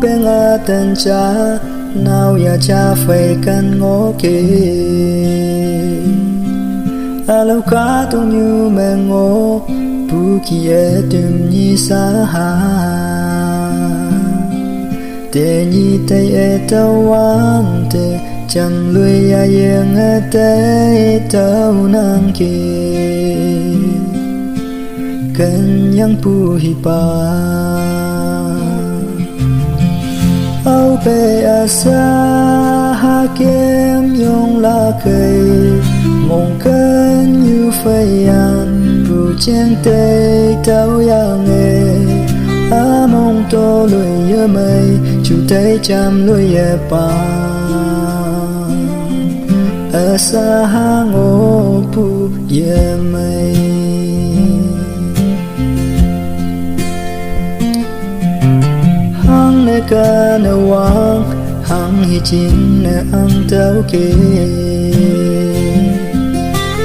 bên à tên cha nào ya cha phải cần ngó kề alo cá tung như mẹ ngó bu kia tìm như xa ha te như tay e tao wan te chẳng lười ya yang e te tao nang kề cần yang pu hi pa au pe asa ha kem yong la cây mong cần như phai an pu chen te tao yang e a mong to lười ya mây chu tay chăm lười ya pa asa ha ngô pu ya mây hang ne ka na wang hang hi chin na ang tao ke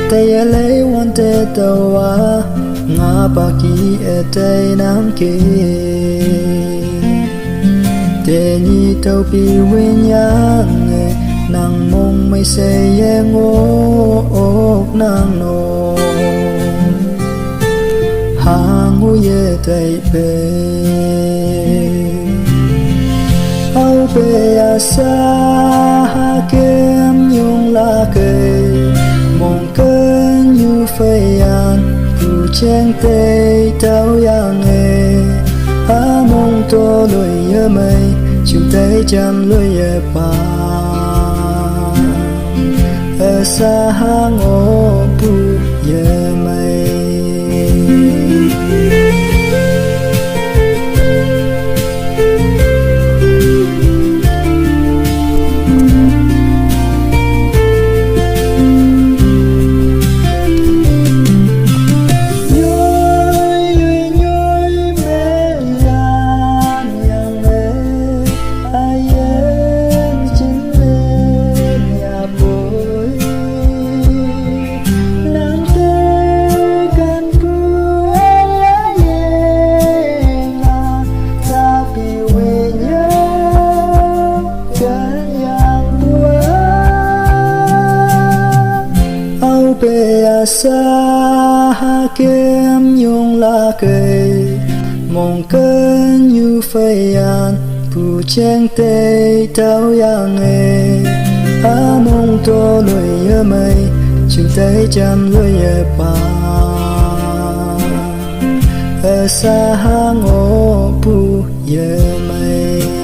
tay lấy wan te tao wa nga pa ki e tay nam ke te ni tao pi win yang ne nang mong mai se ye ngo ok nang no hang u ye tay pe au pe asa ha kem yong la cây mong cơn như phai an pu chen te tao yang e a mong to loi ya mây chu tay chăm loi ya pa asa ha ngo pu ya mây pe asa ha kem yong la cây mong cơn như phai an pu chen te tao yang e a mong to loi ya mây chu tay chăm loi ya pa asa ha ngô pu ya mây